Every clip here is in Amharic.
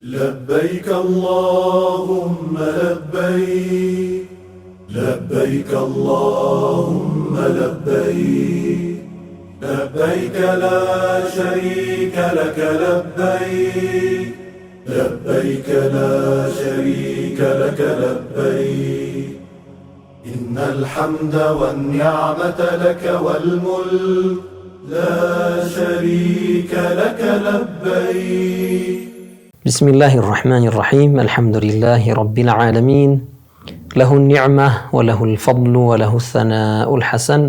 لبيك اللهم لبيك لبيك اللهم لبيك لبيك لا شريك لك لبيك لبيك لا شريك لك لبيك إن الحمد والنعمة لك والملك لا شريك لك لبيك. بسم الله الرحمن الرحيم. الحمد لله رب العالمين، له النعمة وله الفضل وله الثناء الحسن،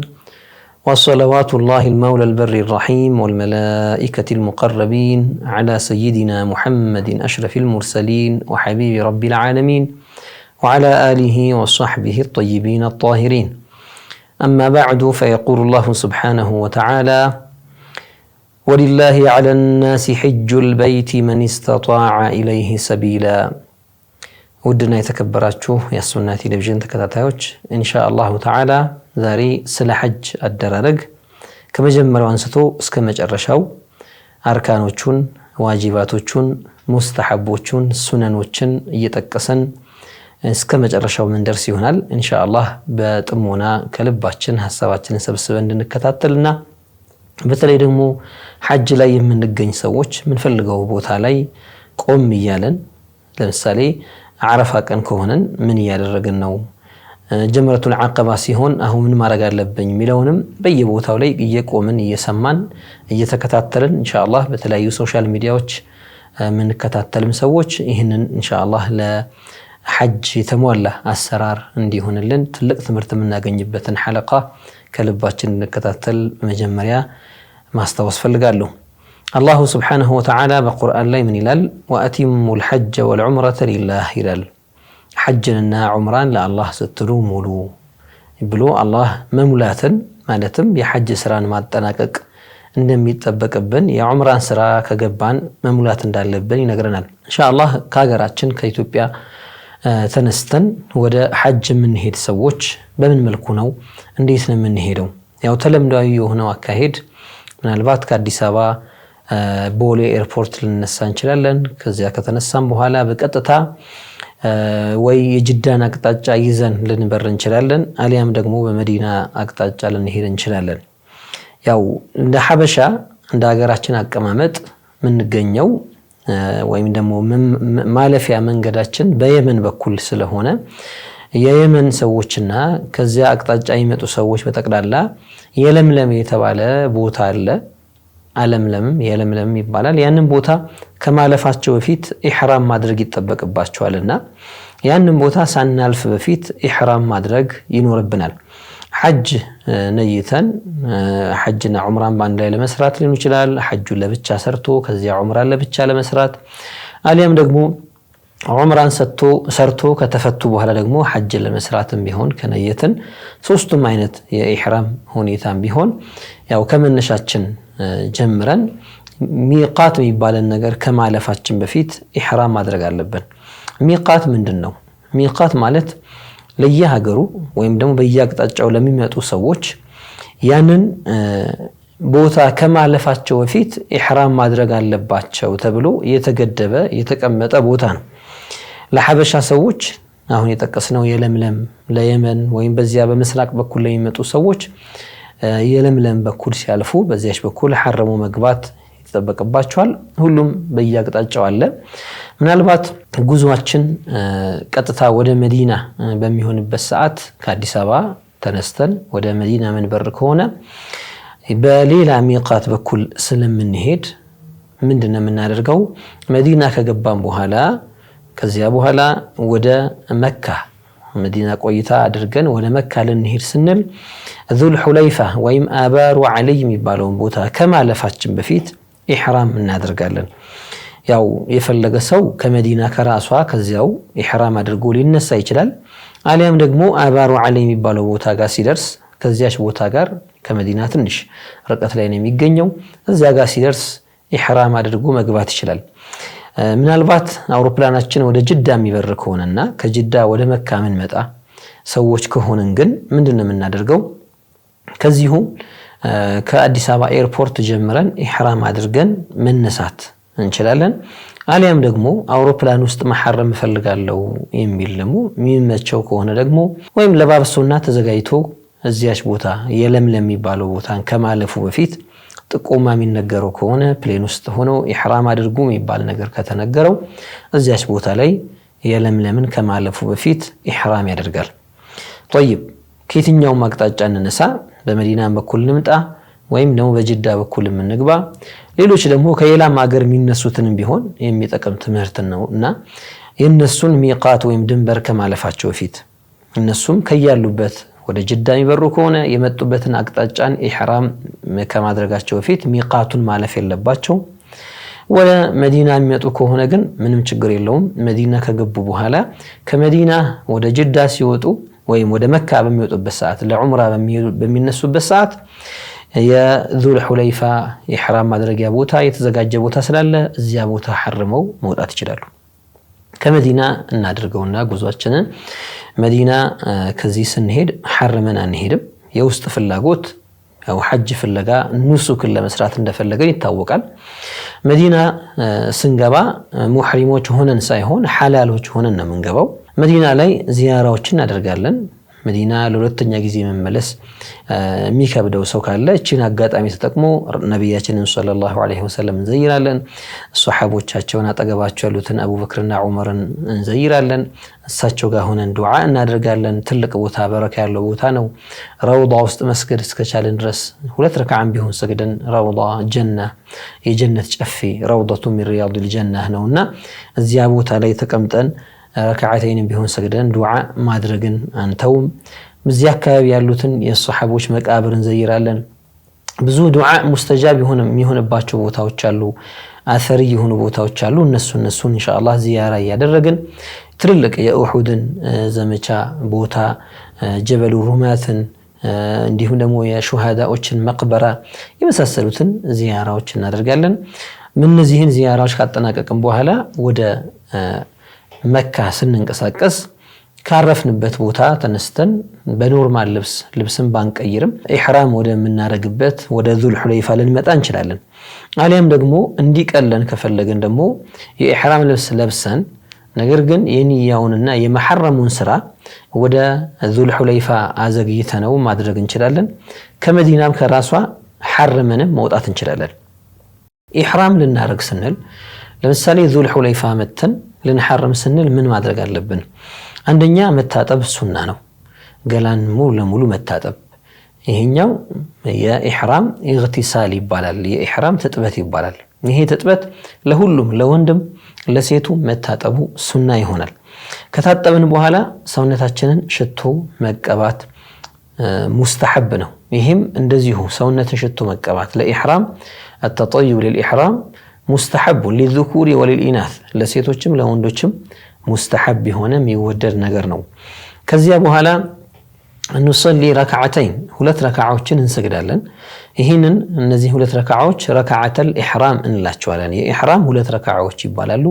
وصلوات الله المولى البر الرحيم والملائكة المقربين على سيدنا محمد أشرف المرسلين وحبيب رب العالمين وعلى آله وصحبه الطيبين الطاهرين. أما بعد، فيقول الله سبحانه وتعالى: ولله على الناس حج البيت من استطاع إليه سبيلا. ودنا يتكبراتشو يا السنة تلفزيون تكتاتاوش إن شاء الله تعالى ዛሬ ስለ ሐጅ አደራረግ ከመጀመሪያው አንስቶ እስከ መጨረሻው አርካኖቹን፣ ዋጂባቶቹን፣ ሙስተሐቦቹን፣ ሱነኖችን እየጠቀሰን እስከ መጨረሻው መንደርስ ይሆናል። ኢንሻአላህ በጥሞና ከልባችን ሐሳባችንን ሰብስበን እንድንከታተልና በተለይ ደግሞ ሐጅ ላይ የምንገኝ ሰዎች ምንፈልገው ቦታ ላይ ቆም እያለን፣ ለምሳሌ አረፋ ቀን ከሆነን ምን እያደረግን ነው፣ ጀምረቱል አቀባ ሲሆን አሁን ምን ማድረግ አለብኝ የሚለውንም በየቦታው ላይ እየቆምን እየሰማን እየተከታተልን ኢንሻአላህ በተለያዩ ሶሻል ሚዲያዎች ምንከታተልም ሰዎች ይህንን ኢንሻአላህ ለሐጅ የተሟላ አሰራር እንዲሆንልን ትልቅ ትምህርት የምናገኝበትን ሐለቃ ከልባችን እንከታተል መጀመሪያ ማስታወስ ፈልጋለሁ። አላሁ ስብሓነሁ ወተዓላ በቁርአን ላይ ምን ይላል? ወአቲሙል ሐጀ ወልዑምረተ ሊላህ ይላል። ሐጅንና ዑምራን ለአላህ ስትሉ ሙሉ ብሎ አላህ መሙላትን ማለትም የሐጅ ስራን ማጠናቀቅ እንደሚጠበቅብን፣ የዑምራን ስራ ከገባን መሙላት እንዳለብን ይነግረናል። ኢንሻአላህ ከሀገራችን ከኢትዮጵያ ተነስተን ወደ ሐጅ የምንሄድ ሰዎች በምን መልኩ ነው፣ እንዴት ነው የምንሄደው? ያው ተለምዷዊ የሆነው አካሄድ ምናልባት ከአዲስ አበባ ቦሌ ኤርፖርት ልንነሳ እንችላለን። ከዚያ ከተነሳም በኋላ በቀጥታ ወይ የጅዳን አቅጣጫ ይዘን ልንበር እንችላለን፣ አሊያም ደግሞ በመዲና አቅጣጫ ልንሄድ እንችላለን። ያው እንደ ሐበሻ እንደ ሀገራችን አቀማመጥ የምንገኘው ወይም ደግሞ ማለፊያ መንገዳችን በየመን በኩል ስለሆነ የየመን ሰዎችና ከዚያ አቅጣጫ የሚመጡ ሰዎች በጠቅላላ የለምለም የተባለ ቦታ አለ። አለምለም የለምለም ይባላል። ያንን ቦታ ከማለፋቸው በፊት ኢህራም ማድረግ ይጠበቅባቸዋልና ያንን ቦታ ሳናልፍ በፊት ኢህራም ማድረግ ይኖርብናል። ሐጅ ነይተን ሐጅና ዑምራን ባንድ ላይ ለመስራት ሊሆን ይችላል። ሐጁን ለብቻ ሰርቶ ከዚያ ዑምራን ለብቻ ለመስራት፣ አሊያም ደግሞ ዑምራን ሰርቶ ከተፈቱ በኋላ ደግሞ ሐጅ ለመስራትም ቢሆን ከነየትን ሶስቱም አይነት የኢህራም ሁኔታም ቢሆን ያው ከመነሻችን ጀምረን ሚቃት የሚባለን ነገር ከማለፋችን በፊት ኢህራም ማድረግ አለብን። ሚቃት ምንድነው? ሚቃት ማለት ለየሀገሩ ወይም ደግሞ በየአቅጣጫው ለሚመጡ ሰዎች ያንን ቦታ ከማለፋቸው በፊት ኢህራም ማድረግ አለባቸው ተብሎ የተገደበ የተቀመጠ ቦታ ነው። ለሐበሻ ሰዎች አሁን የጠቀስነው የለምለም ለየመን ወይም በዚያ በምስራቅ በኩል ለሚመጡ ሰዎች የለምለም በኩል ሲያልፉ በዚያች በኩል ሐረሙ መግባት ይተጠበቅባቸዋል። ሁሉም በየአቅጣጫው አለ። ምናልባት ጉዟችን ቀጥታ ወደ መዲና በሚሆንበት ሰዓት ከአዲስ አበባ ተነስተን ወደ መዲና መንበር ከሆነ በሌላ ሚቃት በኩል ስለምንሄድ ምንድነው የምናደርገው? መዲና ከገባን በኋላ ከዚያ በኋላ ወደ መካ መዲና ቆይታ አድርገን ወደ መካ ልንሄድ ስንል ዙል ሁለይፋ ወይም አባሩ ዓለይ የሚባለውን ቦታ ከማለፋችን በፊት ኢህራም እናደርጋለን። ያው የፈለገ ሰው ከመዲና ከራሷ ከዚያው ኢህራም አድርጎ ሊነሳ ይችላል። አሊያም ደግሞ አባሩ ዓለይ የሚባለው ቦታ ጋር ሲደርስ ከዚያች ቦታ ጋር ከመዲና ትንሽ ርቀት ላይ ነው የሚገኘው፣ እዚያ ጋር ሲደርስ ኢህራም አድርጎ መግባት ይችላል። ምናልባት አውሮፕላናችን ወደ ጅዳ የሚበር ከሆነና ከጅዳ ወደ መካ ምንመጣ ሰዎች ከሆነን ግን ምንድነው የምናደርገው? ከዚሁ ከአዲስ አበባ ኤርፖርት ጀምረን ኢህራም አድርገን መነሳት እንችላለን። አሊያም ደግሞ አውሮፕላን ውስጥ መሐረም ፈልጋለሁ የሚል ደግሞ የሚመቸው ከሆነ ደግሞ ወይም ለባብሶና ተዘጋጅቶ እዚያች ቦታ የለምለም የሚባለው ቦታን ከማለፉ በፊት ጥቆማ የሚነገረው ከሆነ ፕሌን ውስጥ ሆኖ ኢህራም አድርጉ የሚባል ነገር ከተነገረው እዚያች ቦታ ላይ የለምለምን ከማለፉ በፊት ኢህራም ያደርጋል። طيب ከየትኛው አቅጣጫ እንነሳ? በመዲና በኩል እንምጣ ወይም ደግሞ በጅዳ በኩል እንግባ? ሌሎች ደግሞ ከሌላም ሀገር የሚነሱትንም ቢሆን የሚጠቅም ትምህርት ነውና የነሱን ሚቃት ወይም ድንበር ከማለፋቸው በፊት እነሱም ከያሉበት ወደ ጅዳ የሚበሩ ከሆነ የመጡበትን አቅጣጫን ኢህራም ከማድረጋቸው በፊት ሚቃቱን ማለፍ የለባቸው። ወደ መዲና የሚመጡ ከሆነ ግን ምንም ችግር የለውም። መዲና ከገቡ በኋላ ከመዲና ወደ ጅዳ ሲወጡ ወይም ወደ መካ በሚወጡበት ሰዓት ለዑምራ በሚነሱበት ሰዓት የዙል ሁለይፋ ኢህራም ማድረጊያ ቦታ የተዘጋጀ ቦታ ስላለ እዚያ ቦታ ሐርመው መውጣት ይችላሉ። ከመዲና እናድርገውና ጉዟችንን መዲና ከዚህ ስንሄድ ሐርመን አንሄድም። የውስጥ ፍላጎት ያው ሐጅ ፍለጋ ኑሱክን ለመስራት እንደፈለገን ይታወቃል። መዲና ስንገባ ሙህሪሞች ሆነን ሳይሆን ሐላሎች ሆነን ነው የምንገባው። መዲና ላይ ዚያራዎችን እናደርጋለን። መዲና ለሁለተኛ ጊዜ መመለስ የሚከብደው ሰው ካለ እቺን አጋጣሚ ተጠቅሞ ነብያችንን ሰለላሁ ዐለይሂ ወሰለም እንዘይራለን። ሱሐቦቻቸውን አጠገባቸው ያሉትን አቡበክርና ዑመርን እንዘይራለን። እሳቸው ጋር ሆነን ዱዓ እናደርጋለን። ትልቅ ቦታ በረካ ያለው ቦታ ነው። ረውዳ ውስጥ መስገድ እስከቻለን ድረስ 2 ረክዓም ቢሆን ሰግደን ረውዳ ጀና የጀነት ጨፌ ረውዳቱ ሚን ሪያዲል ጀና ነውና እዚያ ቦታ ላይ ተቀምጠን ረክዓተይን ቢሆን ሰግደን ዱዓ ማድረግን አንተውም። በዚያ አካባቢ ያሉትን የሱሐቦች መቃብርን እንዘይራለን። ብዙ ዱዓ ሙስተጃብ የሚሆንባቸው ቦታዎች አሉ፣ አሰሪ የሆኑ ቦታዎች አሉ። እነሱን ኢንሻአላህ ዚያራ ያደረግን ትልልቅ የኡሁድን ዘመቻ ቦታ ጀበሉ ሩማትን እንዲሁም ደግሞ የሹሃዳዎችን መቅበራ የመሳሰሉትን ዚያራዎች እናደርጋለን። እነዚህን ዚያራዎች ካጠናቀቅን በኋላ ወደ መካ ስንንቀሳቀስ ካረፍንበት ቦታ ተነስተን በኖርማል ልብስን ባንቀይርም ኢህራም ወደ ምናረግበት ወደ ዙል ሁለይፋ ልንመጣ እንችላለን። አሊያም ደግሞ እንዲቀለን ከፈለግን ደግሞ የኢህራም ልብስ ለብሰን ነገር ግን የኒያውንና የመሐረሙን ስራ ወደ ዙል ሁለይፋ አዘግይተነው ማድረግ እንችላለን። ከመዲናም ከራሷ ሐርመንም መውጣት እንችላለን። ኢህራም ልናረግ ስንል ለምሳሌ ዙል ሁለይፋ መተን ልንሐርም ስንል ምን ማድረግ አለብን? አንደኛ መታጠብ ሱና ነው። ገላን ሙሉ ለሙሉ መታጠብ። ይሄኛው የኢህራም ኢግቲሳል ይባላል። የኢህራም ትጥበት ይባላል። ይሄ ትጥበት ለሁሉም ለወንድም ለሴቱ መታጠቡ ሱና ይሆናል። ከታጠብን በኋላ ሰውነታችንን ሽቶ መቀባት ሙስተሐብ ነው። ይሄም እንደዚሁ ሰውነትን ሽቶ መቀባት ለኢህራም التطيب للإحرام مستحب للذكور وللإناث ለሴቶችም ለወንዶችም ሙስተሐብ ሆነ የሚወደድ ነገር ነው። ከዚያ በኋላ እንصلي ركعتين 2 ረካዓዎችን እንሰግዳለን። ይሄንን እነዚህ 2 ረካዓዎች ረካዓተል ኢህራም እንላቸዋለን። የኢህራም 2 ረካዓዎች ይባላሉ።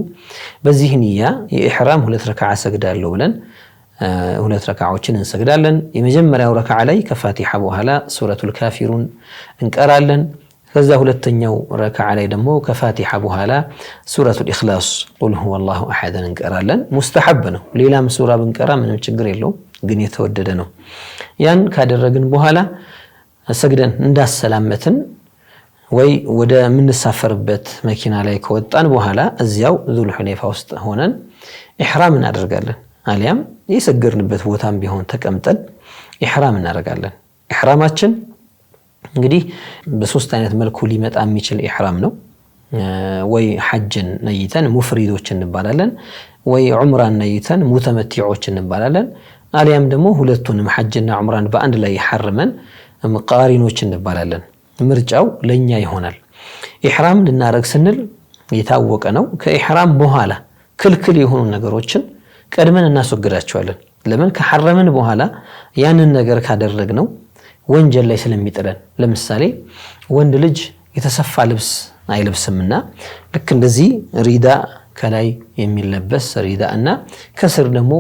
በዚህ ንያ የኢህራም 2 ረካዓ ሰግዳለሁ ብለን 2 ረካዓዎችን እንሰግዳለን። የመጀመሪያው ረካዓ ላይ ከፋቲሃ በኋላ ሱረቱል ካፊሩን እንቀራለን። ከዛ ሁለተኛው ረካዓ ላይ ደግሞ ከፋቲሃ በኋላ ሱረቱል ኢኽላስ ቁል ሁወላሁ አሐድን እንቀራለን። ሙስተሐብ ነው። ሌላም ሱራ ብንቀራ ምንም ችግር የለውም፣ ግን የተወደደ ነው። ያን ካደረግን በኋላ ሰግደን እንዳሰላመትን ወይ ወደ ምንሳፈርበት መኪና ላይ ከወጣን በኋላ እዚያው ዙል ሁለይፋ ውስጥ ሆነን ኢህራም እናደርጋለን። አሊያም የሰገርንበት ቦታም ቢሆን ተቀምጠን ኢህራም እናደርጋለን። ኢህራማችን እንግዲህ በሶስት አይነት መልኩ ሊመጣ የሚችል ኢህራም ነው። ወይ ሐጅን ነይተን ሙፍሪዶች እንባላለን፣ ወይ ዑምራን ነይተን ሙተመቲዖች እንባላለን። አሊያም ደግሞ ሁለቱንም ሐጅና ዑምራን በአንድ ላይ ሐርመን ቃሪኖች እንባላለን። ምርጫው ለኛ ይሆናል። ኢህራም ልናረግ ስንል የታወቀ ነው። ከኢህራም በኋላ ክልክል የሆኑ ነገሮችን ቀድመን እናስወግዳቸዋለን። ለምን? ከሐረምን በኋላ ያንን ነገር ካደረግነው ወንጀል ላይ ስለሚጥለን። ለምሳሌ ወንድ ልጅ የተሰፋ ልብስ አይለብስምና ልክ እንደዚህ ሪዳ ከላይ የሚለበስ ሪዳ እና ከስር ደግሞ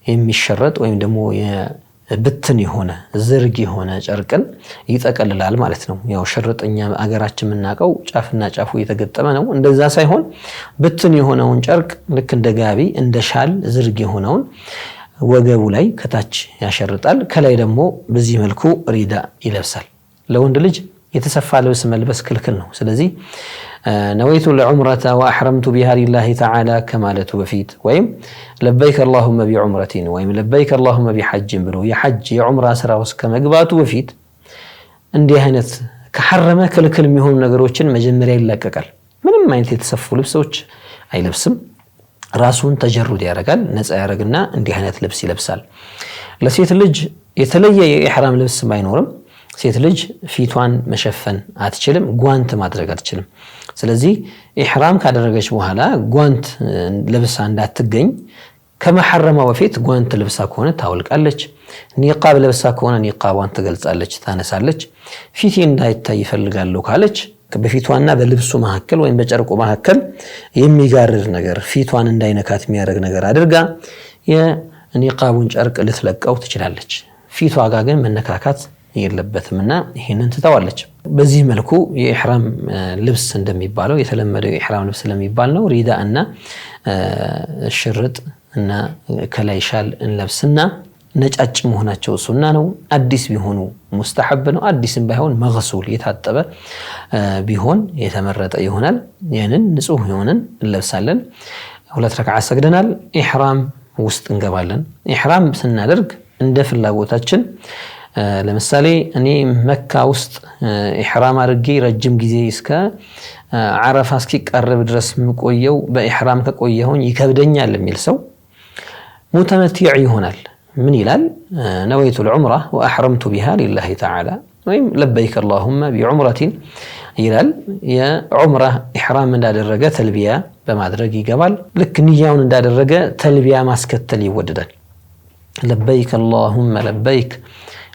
የሚሸረጥ ወይም ደግሞ ብትን የሆነ ዝርግ የሆነ ጨርቅን ይጠቀልላል ማለት ነው። ያው ሽርጥኛ አገራችን የምናቀው ጫፍና ጫፉ የተገጠመ ነው። እንደዛ ሳይሆን ብትን የሆነውን ጨርቅ ልክ እንደ ጋቢ እንደ ሻል ዝርግ የሆነውን ወገቡ ላይ ከታች ያሸርጣል። ከላይ ደግሞ በዚህ መልኩ ሪዳ ይለብሳል። ለወንድ ልጅ የተሰፋ ልብስ መልበስ ክልክል ነው። ስለዚህ ነወይቱ ለዑምረተ ወአሕረምቱ ቢሃ ሊላሂ ተዓላ ከማለቱ በፊት ወይም ለበይከ አላሁመ ቢዑምረቲን ወይም ለበይከ አላሁመ ቢሐጅን ብሎ የሐጅ የዑምራ ስራ ውስጥ ከመግባቱ በፊት እንዲህ አይነት ከሐረመ ክልክል የሚሆኑ ነገሮችን መጀመሪያ ይላቀቃል። ምንም አይነት የተሰፉ ልብሶች አይለብስም። ራሱን ተጀሩድ ያደርጋል፣ ነፃ ያደርግና እንዲህ አይነት ልብስ ይለብሳል። ለሴት ልጅ የተለየ የኢሕራም ልብስ ባይኖርም ሴት ልጅ ፊቷን መሸፈን አትችልም፣ ጓንት ማድረግ አትችልም። ስለዚህ ኢሕራም ካደረገች በኋላ ጓንት ለብሳ እንዳትገኝ ከመሐረማ በፊት ጓንት ለብሳ ከሆነ ታወልቃለች። ኒቃብ ለብሳ ከሆነ ኒቃቧን ትገልጻለች፣ ታነሳለች። ፊቴ እንዳይታይ ይፈልጋለሁ ካለች በፊቷና በልብሱ መካከል ወይም በጨርቁ መካከል የሚጋርድ ነገር ፊቷን እንዳይነካት የሚያደርግ ነገር አድርጋ የኒቃቡን ጨርቅ ልትለቀው ትችላለች። ፊቷ ጋር ግን መነካካት የለበትምና ይሄንን ትተዋለች። በዚህ መልኩ የኢሕራም ልብስ እንደሚባለው የተለመደው የኢሕራም ልብስ ስለሚባል ነው። ሪዳ እና ሽርጥ እና ከላይ ሻል እንለብስና ነጫጭ መሆናቸው ሱና ነው። አዲስ ቢሆኑ ሙስተሐብ ነው። አዲስም ባይሆን መግሱል የታጠበ ቢሆን የተመረጠ ይሆናል። ያንን ንጹህ የሆነን እንለብሳለን። 2 ረክዓ ሰግደናል። ኢሕራም ውስጥ እንገባለን። ኢሕራም ስናደርግ እንደ ፍላጎታችን ለምሳሌ እኔ መካ ውስጥ ኢሕራም አድርጌ ረጅም ጊዜ እስከ ዓረፋ እስኪቀርብ ድረስ የምቆየው በኢሕራም ከቆየሁኝ ይከብደኛል የሚል ሰው ሙተመቲዕ ይሆናል። ምን ይላል? ነወይቱ ልዑምራ ወአሕረምቱ ቢሃ ሊላሂ ተዓላ ወይም ለበይከ አላሁመ ቢዑምረቲን ይላል። የዑምራ ኢሕራም እንዳደረገ ተልቢያ በማድረግ ይገባል። ልክ ንያውን እንዳደረገ ተልቢያ ማስከተል ይወደዳል። ለበይከ አላሁመ ለበይክ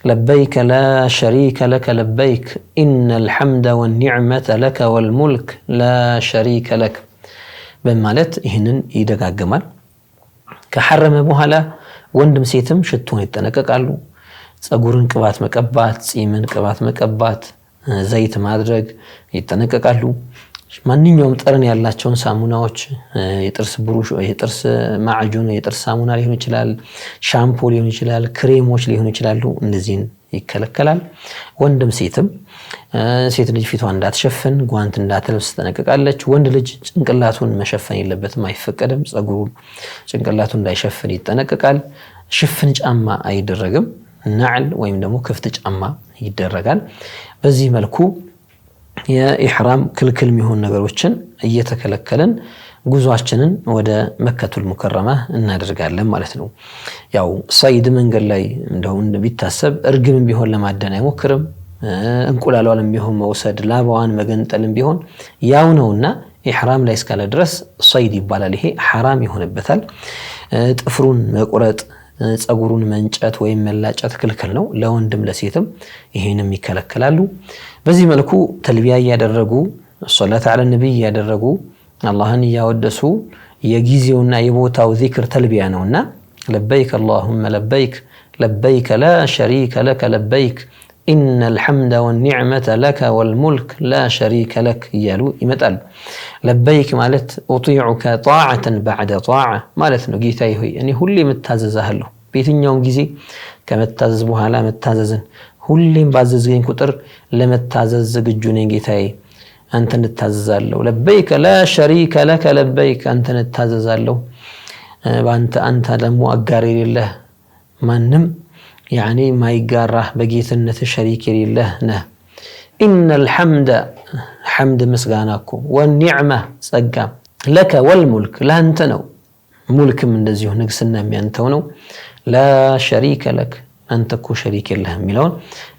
ለበይከ ላ ሸሪከ ለከ ለበይክ ኢነል ሐምደ ወኒዕመተ ለከ ወልሙልክ ላ ሸሪከ ለክ በማለት ይህንን ይደጋግማል። ከሐረመ በኋላ ወንድም ሴትም ሽቶን ይጠነቀቃሉ። ፀጉርን ቅባት መቀባት፣ ጺምን ቅባት መቀባት፣ ዘይት ማድረግ ይጠነቀቃሉ። ማንኛውም ጠረን ያላቸውን ሳሙናዎች የጥርስ ብሩሽ፣ የጥርስ ማዕጁን፣ የጥርስ ሳሙና ሊሆን ይችላል፣ ሻምፖ ሊሆን ይችላል፣ ክሬሞች ሊሆን ይችላሉ። እነዚህን ይከለከላል። ወንድም ሴትም ሴት ልጅ ፊቷን እንዳትሸፍን ጓንት እንዳትለብስ ትጠነቀቃለች። ወንድ ልጅ ጭንቅላቱን መሸፈን የለበትም፣ አይፈቀድም። ፀጉሩን ጭንቅላቱን እንዳይሸፍን ይጠነቀቃል። ሽፍን ጫማ አይደረግም። ናዕል ወይም ደግሞ ክፍት ጫማ ይደረጋል። በዚህ መልኩ የኢሕራም ክልክል የሚሆኑ ነገሮችን እየተከለከለን ጉዟችንን ወደ መከቱል ሙከረማ እናደርጋለን ማለት ነው። ያው ሰይድ መንገድ ላይ እንደው ቢታሰብ እርግብም ቢሆን ለማደን አይሞክርም። እንቁላሏንም ቢሆን መውሰድ፣ ላባዋን መገንጠልም ቢሆን ያው ነውና ኢሕራም ላይ እስካለ ድረስ ሰይድ ይባላል። ይሄ ሐራም ይሆንበታል። ጥፍሩን መቁረጥ፣ ፀጉሩን መንጨት ወይም መላጨት ክልክል ነው። ለወንድም ለሴትም ይሄንም ይከለከላሉ። በዚህ መልኩ ተልቢያ እያደረጉ ሶላት ዐለ ነብይ እያደረጉ አላህን እያወደሱ የጊዜውና የቦታው ዚክር ተልቢያ ነውና ለበይክ አላሁመ ለበይክ ለበይከ ላ ሸሪከ ለከ ለበይክ ኢነል ሐምደ ወኒዕመተ ለከ ወልሙልክ ላ ሸሪከ ለክ እያሉ ይመጣሉ። ለበይክ ማለት ኡጢዑከ ጣዓተን በዕደ ጣዓ ማለት ነው። ጌታዬ ሆይ እኔ ሁሌ መታዘዝሃለሁ። በየትኛውም ጊዜ ከመታዘዝ በኋላ መታዘዝን ሁሌም ባዘዝገኝ ቁጥር ለመታዘዝ ዝግጁ ነኝ ጌታዬ፣ አንተን እታዘዛለሁ። ለበይከ ላ ሸሪከ ለከ ለበይክ አንተን እታዘዛለሁ። አንተ ደግሞ አጋር የሌለህ ማንም ያኒ ማይጋራህ በጌትነት ሸሪክ የሌለህ ነህ። ኢነል ሐምደ ሐምድ ምስጋና እኮ ወኒዕማ ጸጋ ለከ ወልሙልክ ለአንተ ነው። ሙልክም እንደዚሁ ንግስና የሚያንተው ነው። ላ ሸሪከ ለክ አንተ እኮ ሸሪክ የለህም የሚለውን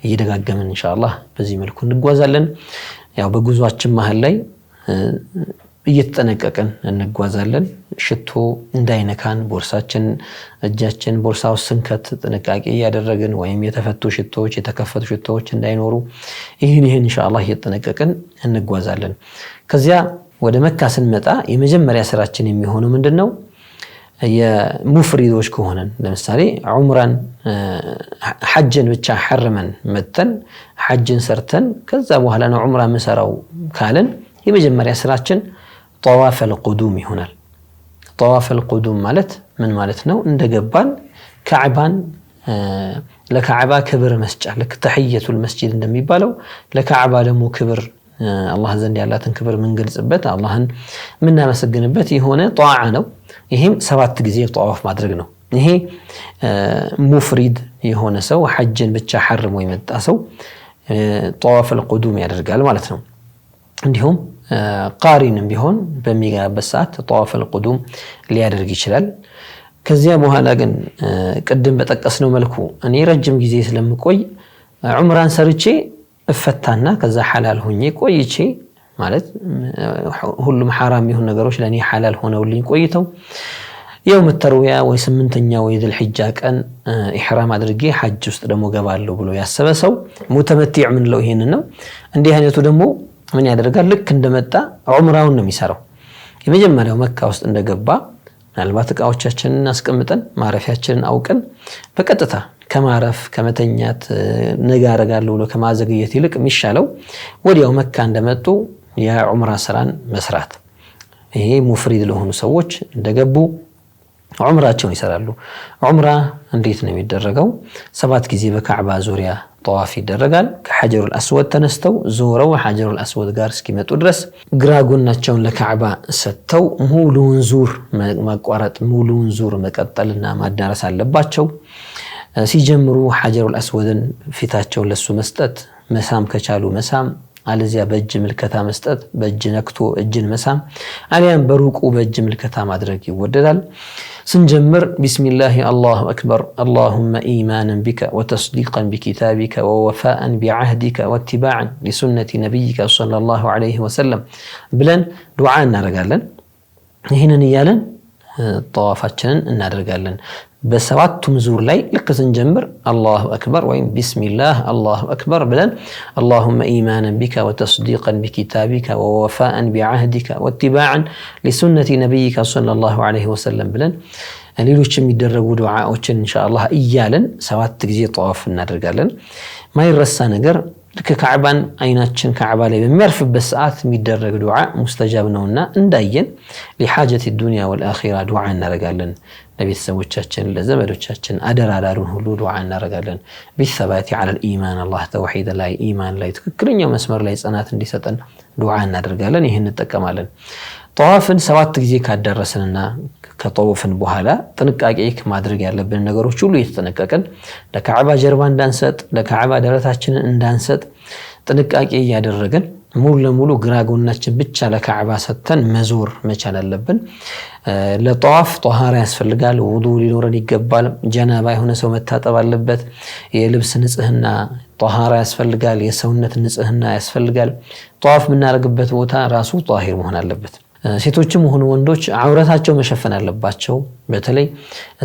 እየደጋገምን ኢንሻአላህ በዚህ መልኩ እንጓዛለን። ያው በጉዟችን መሃል ላይ እየተጠነቀቅን እንጓዛለን። ሽቶ እንዳይነካን ቦርሳችን፣ እጃችን ቦርሳው ስንከት ጥንቃቄ እያደረግን ወይም የተፈቱ ሽቶዎች፣ የተከፈቱ ሽቶዎች እንዳይኖሩ ይህን ኢንሻአላህ እየተጠነቀቅን እንጓዛለን። ከዚያ ወደ መካ ስንመጣ የመጀመሪያ ስራችን የሚሆነው ምንድነው? የሙፍሪዶች ከሆነን ለምሳሌ ዑምራን ሐጅን ብቻ ሐርመን መተን ሐጅን ሰርተን ከዛ በኋላ ነው ዑምራ መሰራው ካለን የመጀመሪያ ስራችን ጠዋፍ القدوم ይሆናል። ጠዋፍ القدوم ማለት ምን ማለት ነው? እንደገባን ካዕባን ለካዕባ ክብር መስጫ ለክ ተህየቱል መስጂድ እንደሚባለው ለካዕባ ደግሞ ክብር አላህ ዘንድ ያላትን ክብር ምንገልጽበት አላህን ምናመሰግንበት የሆነ ጧዓ ነው። ይሄም 7 ጊዜ ጠዋፍ ማድረግ ነው። ይሄ ሙፍሪድ የሆነ ሰው ሐጅን ብቻ ሐርሞ የመጣ ሰው ጠዋፍ القدوم ያደርጋል ማለት ነው። እንዲሁም ቃሪንም ቢሆን በሚገባበት ሰዓት ጠዋፍ القدوم ሊያደርግ ይችላል። ከዚያ በኋላ ግን ቅድም በጠቀስነው መልኩ እኔ ረጅም ጊዜ ስለምቆይ ዑምራን ሰርቼ እፈታና ከዛ ሐላል ሆኜ ቆይቼ ማለት ሁሉም حرام የሆኑ ነገሮች ለኔ ሐላል ሆነውልኝ ቆይተው የውም ተርዊያ ወይ 8ኛው የذل حجة ቀን ኢህራም አድርጌ ሐጅ ውስጥ ደግሞ ገባለሁ ብሎ ያሰበ ሰው ሙተመቲዕ ምን ነው ይሄን ነው። እንዲህ አይነቱ ደግሞ ምን ያደርጋል? ልክ እንደመጣ ዑምራውን ነው የሚሰራው። የመጀመሪያው መካ ውስጥ እንደገባ ምናልባት እቃዎቻችንን አስቀምጠን ማረፊያችንን አውቀን በቀጥታ ከማረፍ ከመተኛት ነገ አረጋለሁ ብሎ ከማዘግየት ይልቅ የሚሻለው ወዲያው መካ እንደመጡ የዑምራ ስራን መስራት። ይሄ ሙፍሪድ ለሆኑ ሰዎች እንደገቡ ዑምራቸውን ይሰራሉ። ዑምራ እንዴት ነው የሚደረገው? 7 ጊዜ በካዕባ ዙሪያ ጠዋፍ ይደረጋል። ከሐጀሩል አስወድ ተነስተው ዞረው ሐጀሩል አስወድ ጋር እስኪመጡ ድረስ ግራ ጎናቸውን ለካዕባ ሰጥተው ሙሉውን ዙር ማቋረጥ ሙሉውን ዙር መቀጠልና ማዳረስ አለባቸው። ሲጀምሩ ሐጀሩል አስወድን ፊታቸውን ለሱ መስጠት፣ መሳም ከቻሉ መሳም፣ አለዚያ በእጅ ምልከታ መስጠት፣ በእጅ ነክቶ እጅን መሳም፣ አሊያም በሩቁ በእጅ ምልከታ ማድረግ ይወደዳል። سنجمر بسم الله الله أكبر اللهم إيمانا بك وتصديقا بكتابك ووفاء بعهدك واتباعا لسنة نبيك صلى الله عليه وسلم بلن دعاء نرجالن هنا نيالن طوافاتشن نرجالن بسواتم زور لي لك سنجمر الله أكبر وين بسم الله الله أكبر بلن اللهم إيمانا بك وتصديقا بكتابك ووفاء بعهدك واتباعا لسنة نبيك صلى الله عليه وسلم بلن ሌሎችም የሚደረጉ ዱዓዎችን ኢንሻአላህ እያለን 7 ጊዜ ጠዋፍ እናደርጋለን። ማይረሳ ነገር ከካዕባን አይናችን ካዕባ ላይ በሚያርፍበት ሰዓት የሚደረግ ዱዓ ሙስተጃብ ነውና እንዳየን ለሐጀት الدنيا والآخرة ዱዓ እናደርጋለን። ለቤተሰቦቻችን ለዘመዶቻችን አደራዳሩን ሁሉ ዱዓ እናደርጋለን። بالثبات على الإيمان الله توحيد ላይ ኢማን ላይ ትክክለኛው መስመር ላይ ጽናት እንዲሰጠን ዱዓ እናደርጋለን። ይሄን እንጠቀማለን። ጠዋፍን 7 ጊዜ ካደረስንና ከጠዋፍን በኋላ ጥንቃቄ ማድረግ ያለብን ነገሮች ሁሉ እየተጠነቀቀን ለካዕባ ጀርባ እንዳንሰጥ ለካዕባ ደረታችንን እንዳንሰጥ ጥንቃቄ ያደረገን ሙሉ ለሙሉ ግራ ጎናችን ብቻ ለካዕባ ሰተን መዞር መቻል አለብን። ለጠዋፍ ጧሃራ ያስፈልጋል። ውዱ ሊኖረን ይገባል። ጀናባ የሆነ ሰው መታጠብ አለበት። የልብስ ንጽህና ጧሃራ ያስፈልጋል። የሰውነት ንጽህና ያስፈልጋል። ጠዋፍ የምናደርግበት ቦታ ራሱ ጧሂር መሆን አለበት። ሴቶችም ሆኑ ወንዶች አውረታቸው መሸፈን አለባቸው። በተለይ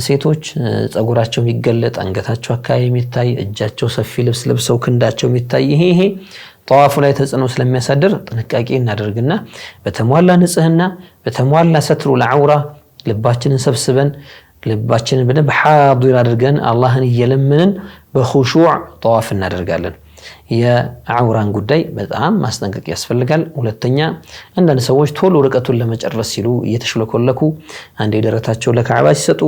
ሴቶች ጸጉራቸው የሚገለጥ አንገታቸው አካባቢ የሚታይ እጃቸው ሰፊ ልብስ ለብሰው ክንዳቸው የሚታይ ይሄ ጠዋፉ ላይ ተጽዕኖ ስለሚያሳድር ጥንቃቄ እናደርግና በተሟላ ንጽህና በተሟላ ሰትሩ ለዐውራ ልባችንን ሰብስበን ልባችንን በደንብ ሐዲር አድርገን አላህን እየለመንን በኹሹዕ ጠዋፍ እናደርጋለን። የዐውራን ጉዳይ በጣም ማስጠንቀቅ ያስፈልጋል። ሁለተኛ አንዳንድ ሰዎች ቶሎ ርቀቱን ለመጨረስ ሲሉ እየተሽለኮለኩ አንዴ ደረታቸውን ለካዕባ ሲሰጡ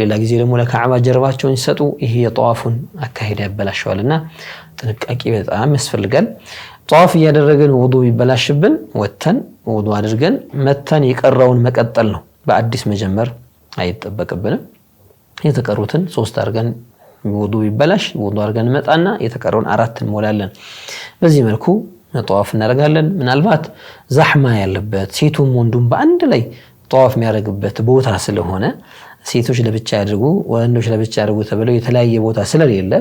ሌላ ጊዜ ደግሞ ለካዕባ ጀርባቸውን ሲሰጡ ይሄ የጠዋፉን አካሄድ ያበላሸዋልና ጥንቃቄ በጣም ያስፈልጋል። ጠዋፍ እያደረግን ውዱ ይበላሽብን ወተን ውዱ አድርገን መተን የቀረውን መቀጠል ነው። በአዲስ መጀመር አይጠበቅብንም። የተቀሩትን 3 አድርገን ውዱ ይበላሽ ውዱ አድርገን መጣና የተቀረውን 4 እንሞላለን። በዚህ መልኩ ጠዋፍ እናደርጋለን። ምናልባት ዛህማ ያለበት ሴቱም ወንዱም በአንድ ላይ ጠዋፍ የሚያደርግበት ቦታ ስለሆነ ሴቶች ለብቻ ያድርጉ ወንዶች ለብቻ ያድርጉ ተብለው የተለያየ ቦታ ስለሌለ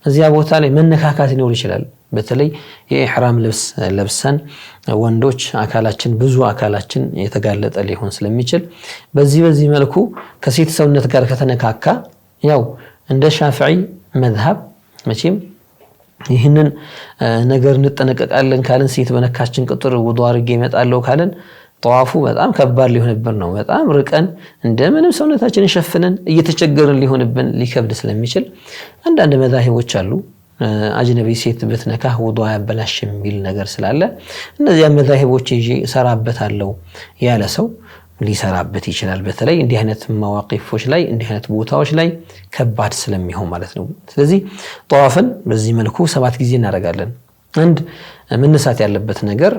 እዚያ ቦታ ላይ መነካካት ይኖር ይችላል። በተለይ የኢህራም ልብስ ለብሰን ወንዶች አካላችን ብዙ አካላችን የተጋለጠ ሊሆን ስለሚችል በዚህ መልኩ ከሴት ሰውነት ጋር ከተነካካ ያው እንደ ሻፊዒ መዝሐብ መቼም ይህንን ነገር እንጠነቀቃለን ካለን ሴት በነካችን ቁጥር ውዱ አድርጌ እመጣለሁ ካለን ጠዋፉ በጣም ከባድ ሊሆንብን ነው። በጣም ርቀን እንደምንም ሰውነታችንን ሸፍነን እየተቸገርን ሊከብድ ስለሚችል አንዳንድ መዛሂቦች አሉ አጅነቢ ሴት ብትነካህ ውዱእ ያበላሽም የሚል ነገር ስላለ እነዚያ መዛሂቦች ይዤ እሰራበታለሁ ያለ ሰው ሊሰራበት ይችላል። በተለይ እንዲህ አይነት መዋቂፎች ላይ እንዲህ አይነት ቦታዎች ላይ ከባድ ስለሚሆን ማለት ነው። ስለዚህ ጠዋፍን በዚህ መልኩ 7 ጊዜ እናደርጋለን። አንድ መነሳት ያለበት ነገር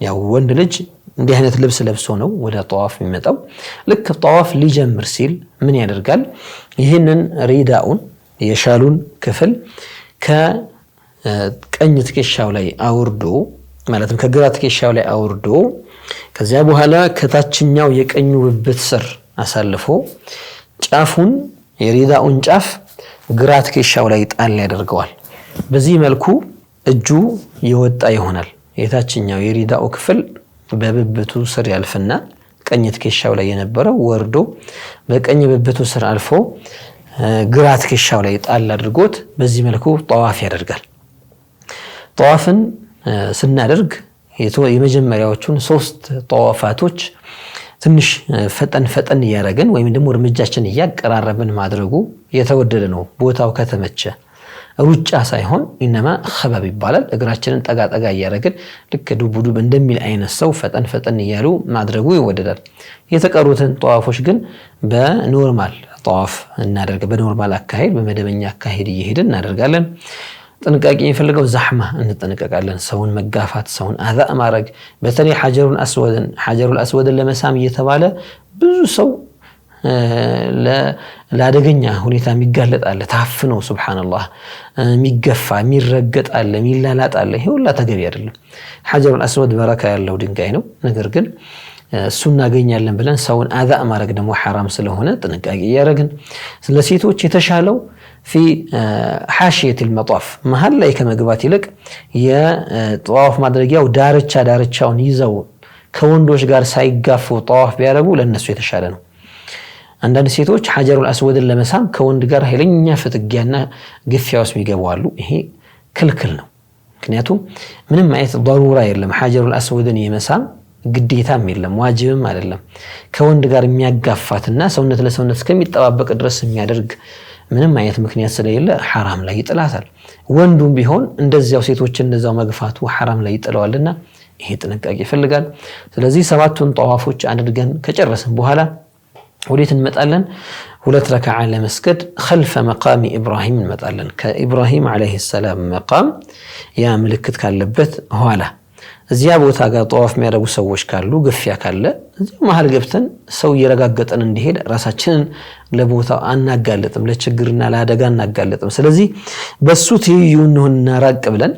ያው ወንድ ልጅ እንዲህ አይነት ልብስ ለብሶ ነው ወደ ጠዋፍ የሚመጣው። ልክ ጠዋፍ ሊጀምር ሲል ምን ያደርጋል? ይህንን ሪዳኡን የሻሉን ክፍል ከቀኝ ትከሻው ላይ አውርዶ ማለትም ከግራ ትከሻው ላይ አውርዶ ከዚያ በኋላ ከታችኛው የቀኙ ብብት ስር አሳልፎ ጫፉን የሪዳኡን ጫፍ ግራ ትከሻው ላይ ጣል ያደርገዋል። በዚህ መልኩ እጁ ይወጣ ይሆናል። የታችኛው የሪዳኡ ክፍል በብብቱ ስር ያልፍና ቀኝ ትከሻው ላይ የነበረው ወርዶ በቀኝ ብብቱ ስር አልፎ ግራ ትከሻው ላይ ጣል አድርጎት በዚህ መልኩ ጠዋፍ ያደርጋል። ጠዋፍን ስናደርግ የመጀመሪያዎቹን 3 ጠዋፋቶች ትንሽ ፈጠን እያደረግን ወይም ደግሞ እርምጃችን እያቀራረብን ማድረጉ የተወደደ ነው። ቦታው ከተመቸ ሩጫ ሳይሆን ኢነማ ኸበብ ይባላል። እግራችንን ጠጋ እያደረግን ልክ ዱብ እንደሚል አይነት ሰው ፈጠን እያሉ ማድረጉ ይወደዳል። የተቀሩትን ጠዋፎች ግን በኖርማል ጠዋፍ እናደርግ በኖርማል አካሄድ በመደበኛ አካሄድ እየሄድን እናደርጋለን። ጥንቃቄ የሚፈልገው ዛህማ እንጠነቀቃለን። ሰውን መጋፋት፣ ሰውን አዛ ማድረግ በተለይ ሐጀሩል አስወድን ለመሳም እየተባለ ብዙ ሰው ለአደገኛ ሁኔታ የሚጋለጥ አለ። ታፍኖ ሱብሃንአላህ የሚገፋ የሚረገጥ አለ፣ የሚላላጥ አለ። ይሄ ሁላ ተገቢ አይደለም። ሐጀሩል አስወድ በረካ ያለው ድንጋይ ነው። ነገር ግን እሱ እናገኛለን ብለን ሰውን አዛ ማድረግ ደግሞ ሐራም ስለሆነ ጥንቃቄ ያደረግን። ለሴቶች የተሻለው في حاشية المطاف መሃል ላይ ከመግባት ይልቅ የጠዋፍ ማድረጊያው ዳርቻውን ይዘው ከወንዶች ጋር ሳይጋፉ ጠዋፍ ቢያደርጉ ለነሱ የተሻለ ነው። አንዳንድ ሴቶች ሐጀሩል አስወድን ለመሳም ከወንድ ጋር ኃይለኛ ፍትጊያና ግፊያ ውስጥ ይገባሉ። ይሄ ክልክል ነው። ምክንያቱም ምንም አይነት ضرورة የለም። ሐጀሩል አስወድን የመሳም ግዴታም የለም፣ ዋጅብም አይደለም። ከወንድ ጋር የሚያጋፋትና ሰውነት ለሰውነት እስከሚጠባበቅ ድረስ የሚያደርግ ምንም አይነት ምክንያት ስለሌለ ሐራም ላይ ይጥላታል። ወንዱም ቢሆን እንደዚያው ሴቶችን እንደዛው መግፋቱ ሐራም ላይ ይጥለዋልና ይሄ ጥንቃቄ ይፈልጋል። ስለዚህ 7ቱን ጠዋፎች አድርገን ከጨረስን በኋላ ወዴት እንመጣለን? 2 ረካዓ ለመስገድ خلف مقام إبراهيم እንመጣለን። ከኢብራሂም አለይሂ ሰላም መቃም ያ ምልክት ካለበት ኋላ እዚያ ቦታ ጋር ጠዋፍ የሚያደርጉ ሰዎች ካሉ ግፊያ ካለ እዚያው መሃል ገብተን ሰው እየረጋገጠን እንዲሄድ ራሳችንን ለቦታው አናጋለጥም፣ ለችግርና ለአደጋ አናጋለጥም። ስለዚህ በሱ ትይዩ እንሆንና ራቅ ብለን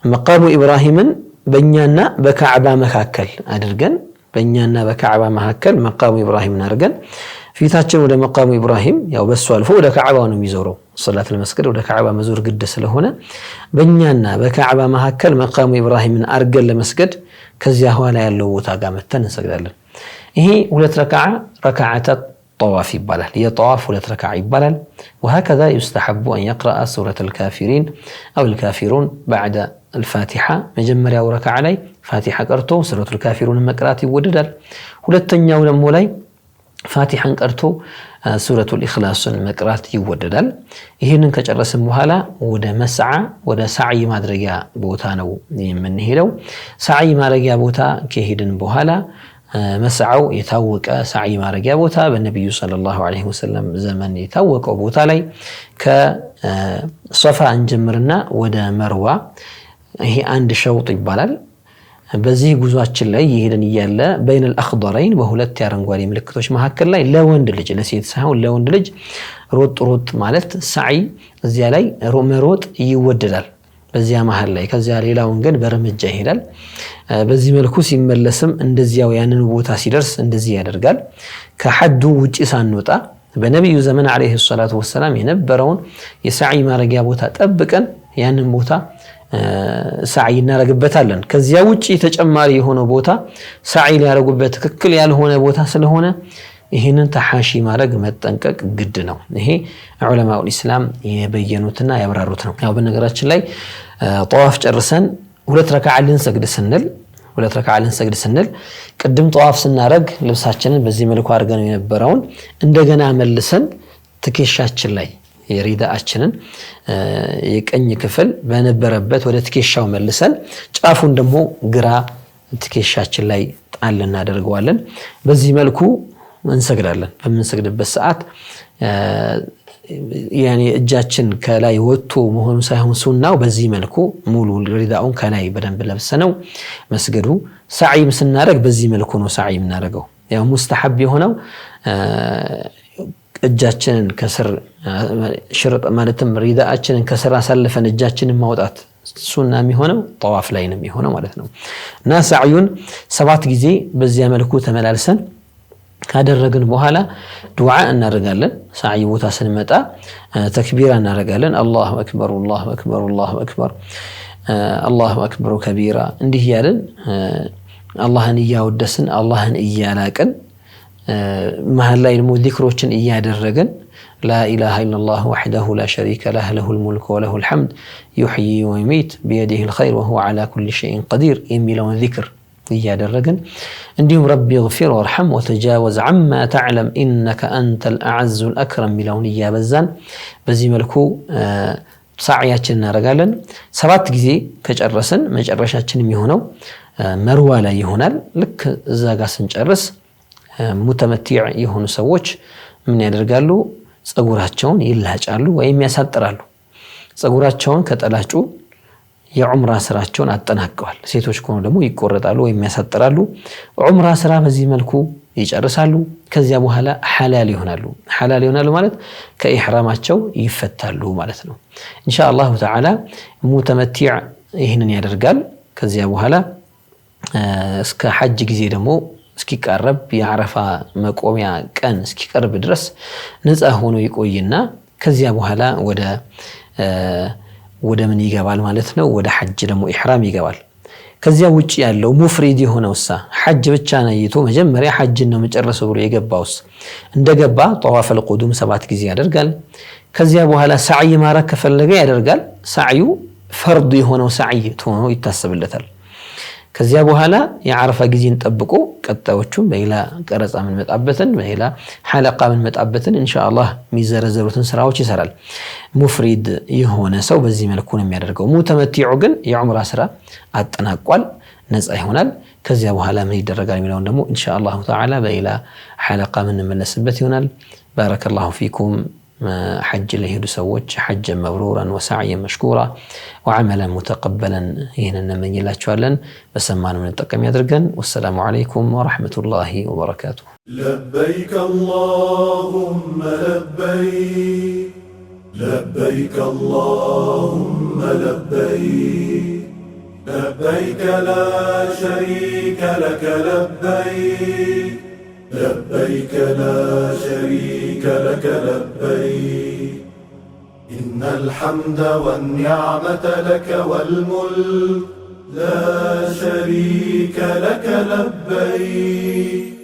መቃሙ ኢብራሂምን በእኛና በካዕባ መካከል አድርገን በእኛና በካዕባ መካከል መቃሙ ኢብራሂምን አድርገን ፊታችን ወደ መቃሙ ኢብራሂም ያው በሱ አልፎ ወደ ካዕባ ነው የሚዞረው። ሶላት ለመስገድ ወደ ካዕባ መዞር ግድ ስለሆነ በእኛና በካዕባ መካከል መቃሙ ኢብራሂምን አድርገን ለመስገድ ከዚያ ኋላ ያለው ቦታ ጋር መተን እንሰግዳለን። ይሄ 2 ረካዓተ ጠዋፍ ይባላል። የጠዋፍ 2 ረካዓ ይባላል። وهكذا يستحب أن يقرأ سورة الكافرين أو الكافرون بعد الفاتحة መጀመሪያው ረካዓ ላይ ፋቲሓ ቀርቶ ሱረቱል ካፊሩን መቅራት ይወደዳል። ሁለተኛው ደግሞ ላይ ፋቲሓን ቀርቶ ሱረቱል ኢኽላስን መቅራት ይወደዳል። ይሄንን ከጨረስን በኋላ ወደ ሰዓይ ማድረጊያ ቦታ ነው የምንሄደው። ሰዓይ ማድረጊያ ቦታ ከሄድን በኋላ መስዓው የታወቀ ሰዓይ ማድረጊያ ቦታ በነብዩ ሰለላሁ ዐለይሂ ወሰለም ዘመን የታወቀው ቦታ ላይ ከሶፋ እንጀምርና ወደ መርዋ ይሄ አንድ ሸውጥ ይባላል። በዚህ ጉዟችን ላይ ይሄድን ይያለ በይነል አኽضرين በሁለት ያረንጓዴ ምልክቶች መካከል ላይ ለወንድ ልጅ ለሴት ሳይሆን ለወንድ ልጅ ሮጥ ማለት ሰዓይ እዚያ ላይ መሮጥ ይወደዳል። በዚያ መሃል ላይ ከዚያ ሌላውን ግን በርምጃ ይሄዳል። በዚህ መልኩ ሲመለስም እንደዚያው ያንን ቦታ ሲደርስ እንደዚህ ያደርጋል። ከሐዱ ውጪ ሳንወጣ በነብዩ ዘመን አለይሂ ሰላቱ ወሰለም የነበረውን የሰዓይ ማረጊያ ቦታ ጠብቀን ያንን ቦታ ሰዓይ እናረግበታለን። ከዚያ ውጪ ተጨማሪ የሆነ ቦታ ሰዓይ ሊያረጉበት ትክክል ያልሆነ ቦታ ስለሆነ ይሄንን ተሐሺ ማድረግ መጠንቀቅ ግድ ነው። ይሄ ዑለማኡል ኢስላም የበየኑትና ያብራሩት ነው። ያው በነገራችን ላይ ጠዋፍ ጨርሰን 2 ረካዓ ልንሰግድ ስንል ሁለት ረክዓ ልንሰግድ ስንል ቅድም ጠዋፍ ስናረግ ልብሳችንን በዚህ መልኩ አድርገን የነበረውን እንደገና መልሰን ትከሻችን ላይ የሪዳአችንን የቀኝ ክፍል በነበረበት ወደ ትከሻው መልሰን ጫፉን ደግሞ ግራ ትከሻችን ላይ ጣል እናደርገዋለን። በዚህ መልኩ እንሰግዳለን። በምንሰግድበት ሰዓት ያኔ እጃችን ከላይ ወጥቶ መሆኑ ሳይሆን ሱናው በዚህ መልኩ ሙሉ ሪዳኡን ከላይ በደንብ ለብሰነው መስገዱ። ሰዒም ስናደርግ በዚህ መልኩ ነው ሰዒ የምናደርገው። ያው ሙስተሐብ የሆነው እጃችንን ከስር ሽርጥ ማለትም ሪዳአችንን ከስር አሳልፈን እጃችንን ማውጣት ሱና የሚሆነው ጠዋፍ ላይ ነው የሚሆነው ማለት ነው። እና ሰዒዩን 7 ጊዜ በዚያ መልኩ ተመላልሰን ካደረግን በኋላ ዱዓ እናደርጋለን። ሰዒ ቦታ ስንመጣ ተክቢራ እናደርጋለን። አላሁ አክበር አላሁ አክበር አላሁ አክበር አላሁ አክበር ከቢራ እንዲህ ያለን አላህን እያወደስን አላህን እያላቅን መሃል ላይ ደግሞ ዚክሮችን እያደረግን لا إله إلا الله وحده لا شريك له له الملك وله الحمد يحيي ويميت بيده الخير وهو على كل شيء قدير የሚለውን ዚክር እያደረግን እንዲሁም ረቢ اغفر وارحم وتجاوز عما تعلم إنك أنت الأعز الأكرم የሚለውን እያበዛን በዚህ መልኩ ሰዓያችን እናደርጋለን። 7 ጊዜ ከጨረስን መጨረሻችን የሚሆነው መርዋ ላይ ይሆናል። ልክ እዛ ጋር ስንጨርስ ሙተመቲዕ የሆኑ ሰዎች ምን ያደርጋሉ? ጸጉራቸውን ይላጫሉ ወይም ያሳጥራሉ። ጸጉራቸውን ከጠላጩ የዑምራ ስራቸውን አጠናቀዋል። ሴቶች ከሆኑ ደግሞ ይቆረጣሉ ወይም ያሳጥራሉ። ዑምራ ስራ በዚህ መልኩ ይጨርሳሉ። ከዚያ በኋላ ሐላል ይሆናሉ። ሐላል ይሆናሉ ማለት ከኢህራማቸው ይፈታሉ ማለት ነው። ኢንሻአላሁ ተዓላ ሙተመቲዕ ይህንን ያደርጋል። ከዚያ በኋላ እስከ ሐጅ ጊዜ ደግሞ እስኪቀርብ የአረፋ መቆሚያ ቀን እስኪቀርብ ድረስ ነፃ ሆኖ ይቆይና ከዚያ በኋላ ወደ ምን ይገባል ማለት ነው? ወደ ሐጅ ደግሞ ኢህራም ይገባል። ከዚያ ውጪ ያለው ሙፍሪድ የሆነውሳ ሐጅ ብቻ ነይቶ መጀመሪያ ሐጅን ነው መጨረሱ ብሎ የገባውስ እንደገባ ጠዋፍ القدوم 7 ጊዜ ያደርጋል። ከዚያ በኋላ ሰዓይ ማረግ ከፈለገ ያደርጋል። ሰዓዩ ፈርድ የሆነው ሰዓይ ሆኖ ይታሰብለታል። ከዚያ በኋላ የአረፋ ጊዜን ጠብቆ ቀጣዮቹን በሌላ ቀረጻ ምን መጣበትን በሌላ ሐለቃ ምን መጣበትን ኢንሻአላህ የሚዘረዘሩትን ስራዎች ይሰራል። ሙፍሪድ የሆነ ሰው በዚህ መልኩ ነው የሚያደርገው። ሙተመቲዑ ግን የዑምራ ስራ አጠናቋል፣ ነፃ ይሆናል። ከዚያ በኋላ ምን ይደረጋል የሚለውን ደግሞ ኢንሻአላህ ተዓላ በሌላ ሐለቃ ምን መለስበት ይሆናል። ባረከላሁ ፊኩም. حج لهدو سوّج حجا مبرورا وسعيا مشكورا وعملا متقبلا هنا من يلاتشوالا بسمان من التقم يدرقا. والسلام عليكم ورحمة الله وبركاته. لبيك اللهم لبيك لبيك اللهم لبيك لبيك لا شريك لك لبيك لبيك لا شريك لك لبيك إن الحمد والنعمة لك والملك لا شريك لك لبيك.